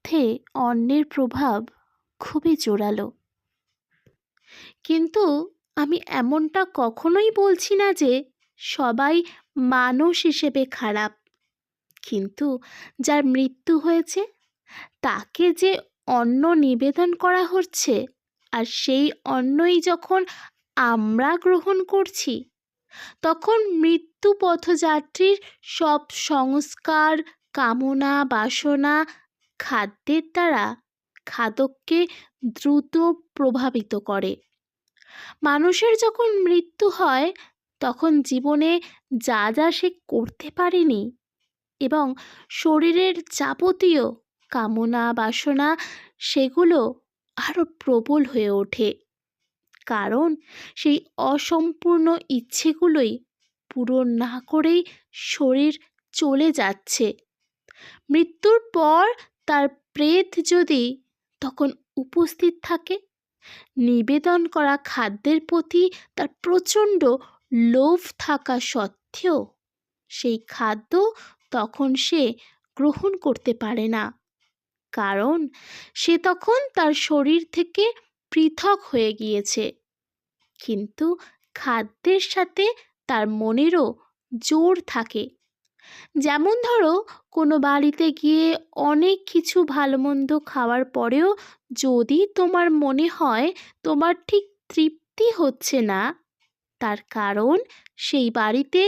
মধ্যে অন্যের প্রভাব খুবই জোরালো। কিন্তু আমি এমনটা কখনোই বলছি না যে সবাই মানুষ হিসেবে খারাপ। কিন্তু যার মৃত্যু হয়েছে তাকে যে অন্ন নিবেদন করা হচ্ছে, আর সেই অন্নই যখন আমরা গ্রহণ করছি, তখন মৃত্যু পথযাত্রীর সব সংস্কার, কামনা, বাসনা খাদ্যের দ্বারা খাদককে দ্রুত প্রভাবিত করে। মানুষের যখন মৃত্যু হয় তখন জীবনে যা যা সে করতে পারেনি এবং শরীরের যাবতীয় কামনা বাসনা সেগুলো আরো প্রবল হয়ে ওঠে, কারণ সেই অসম্পূর্ণ ইচ্ছেগুলোই পূরণ না করেই শরীর চলে যাচ্ছে। মৃত্যুর পর তার প্রেত যদি তখন উপস্থিত থাকে, নিবেদন করা খাদ্যের প্রতি তার প্রচণ্ড লোভ থাকা সত্ত্বেও সেই খাদ্য তখন সে গ্রহণ করতে পারে না, কারণ সে তখন তার শরীর থেকে পৃথক হয়ে গিয়েছে। কিন্তু খাদ্যের সাথে তার মনেরও জোর থাকে। যেমন ধরো, কোনো বাড়িতে গিয়ে অনেক কিছু ভালো মন্দ খাওয়ার পরেও যদি তোমার মনে হয় তোমার ঠিক তৃপ্তি হচ্ছে না, তার কারণ সেই বাড়িতে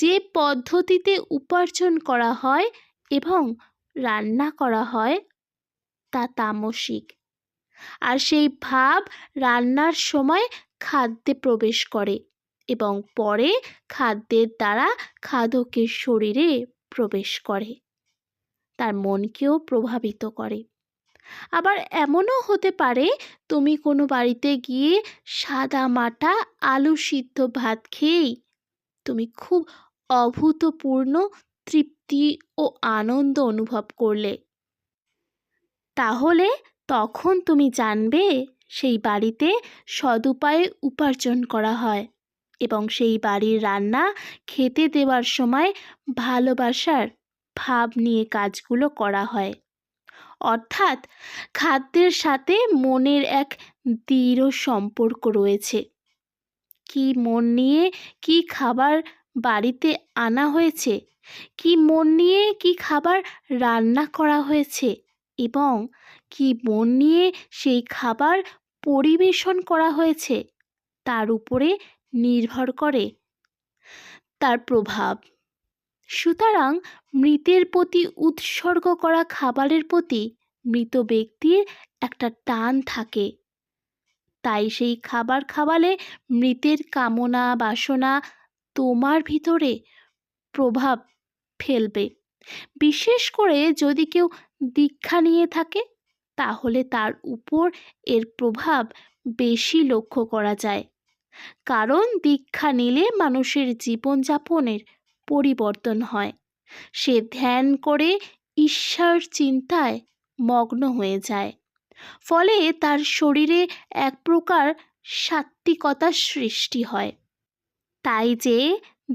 যে পদ্ধতিতে উপার্জন করা হয় এবং রান্না করা হয় তা তামসিক, আর সেই ভাব রান্নার সময় খাদ্যে প্রবেশ করে এবং পরে খাদ্যের দ্বারা খাদকের শরীরে প্রবেশ করে, তার মনকেও প্রভাবিত করে। আবার এমনও হতে পারে তুমি কোনো বাড়িতে গিয়ে সাদা মাটা আলু সিদ্ধ ভাত খেয়েই তুমি খুব অভূতপূর্ণ তৃপ্তি ও আনন্দ অনুভব করলে। তাহলে তখন তুমি জানবে সেই বাড়িতে সদুপায়ে উপার্জন করা হয় এবং সেই বাড়ির রান্না খেতে দেওয়ার সময় ভালোবাসার ভাব নিয়ে কাজগুলো করা হয়। অর্থাৎ খাদ্যের সাথে মনের এক দৃঢ় সম্পর্ক রয়েছে। কি মন নিয়ে কি খাবার বাড়িতে আনা হয়েছে, কি মন নিয়ে কি খাবার রান্না করা হয়েছে এবং কি মন নিয়ে সেই খাবার পরিবেশন করা হয়েছে, তার উপরে নির্ভর করে তার প্রভাব। সুতরাং মৃতের প্রতি উৎসর্গ করা খাবারের প্রতি মৃত ব্যক্তির একটা টান থাকে, তাই সেই খাবার খাওয়ালে মৃতের কামনা বাসনা তোমার ভিতরে প্রভাব ফেলবে। বিশেষ করে যদি কেউ দীক্ষা নিয়ে থাকে, তাহলে তার উপর এর প্রভাব বেশি লক্ষ্য করা যায়, কারণ দীক্ষা নিলে মানুষের জীবনযাপনের পরিবর্তন হয়। সে ধ্যান করে ঈশ্বর চিন্তায় মগ্ন হয়ে যায়, ফলে তার শরীরে এক প্রকার সাত্ত্বিকতার সৃষ্টি হয়। তাই যে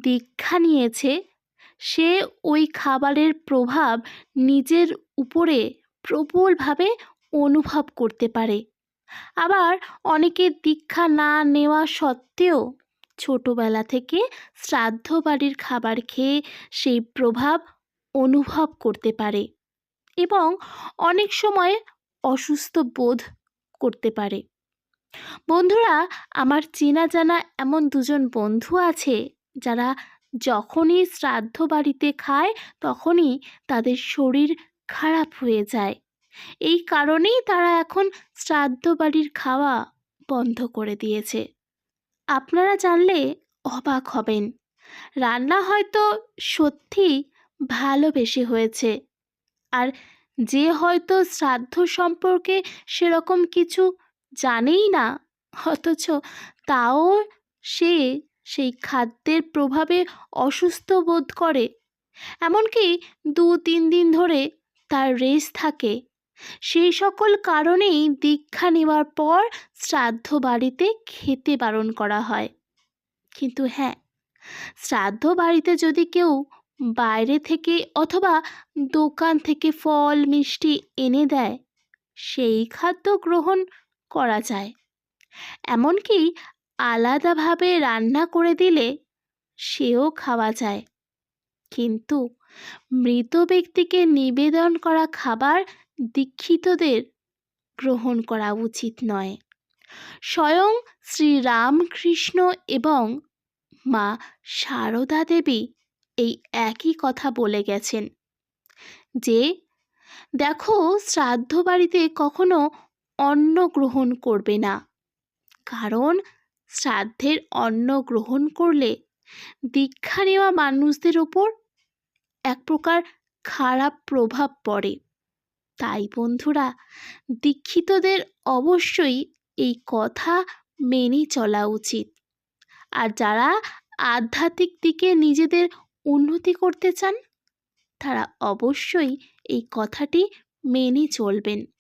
দীক্ষা নিয়েছে সে ওই খাবারের প্রভাব নিজের উপরে প্রবলভাবে অনুভব করতে পারে। আবার অনেকের দীক্ষা না নেওয়া সত্ত্বেও ছোটবেলা থেকে শ্রাদ্ধ বাড়ির খাবার খেয়ে সেই প্রভাব অনুভব করতে পারে এবং অনেক সময় অসুস্থ বোধ করতে পারে। বন্ধুরা, আমার চেনা জানা এমন দুজন বন্ধু আছে যারা যখনই শ্রাদ্ধ বাড়িতে খায় তখনই তাদের শরীর খারাপ হয়ে যায়। এই কারণেই তারা এখন শ্রাদ্ধ বাড়ির খাওয়া বন্ধ করে দিয়েছে। আপনারা জানলে অবাক হবেন, রান্না হয়তো সত্যি ভালোবেসে হয়েছে, আর যে হয়তো শ্রাদ্ধ সম্পর্কে সেরকম কিছু জানেই না, অথচ তাও সে সেই খাদ্যের প্রভাবে অসুস্থ বোধ করে, এমনকি 2-3 দিন ধরে তার রেশ থাকে। সেই সকল কারণেই দীক্ষা নেওয়ার পর শ্রাদ্ধ বাড়িতে খেতে বারণ করা হয়। কিন্তু হ্যাঁ, শ্রাদ্ধ বাড়িতে যদি কেউ বাইরে থেকে অথবা দোকান থেকে ফল মিষ্টি এনে দেয় সেই খাদ্য গ্রহণ করা যায়। এমনকি আলাদাভাবে রান্না করে দিলে সেও খাওয়া যায়। কিন্তু মৃত ব্যক্তিকে নিবেদন করা খাবার দীক্ষিতদের গ্রহণ করা উচিত নয়। স্বয়ং শ্রীরামকৃষ্ণ এবং মা সারদা দেবী এই একই কথা বলে গেছেন যে, দেখো, শ্রাদ্ধ বাড়িতে কখনো অন্ন গ্রহণ করবে না, কারণ শ্রাদ্ধের অন্ন গ্রহণ করলে দীক্ষা নেওয়া মানুষদের ওপর এক প্রকার খারাপ প্রভাব পড়ে। তাই বন্ধুরা, দীক্ষিতদের অবশ্যই এই কথা মেনে চলা উচিত। আর যারা আধ্যাত্মিক দিকে নিজেদের উন্নতি করতে চান তারা অবশ্যই এই কথাটি মেনে চলবেন।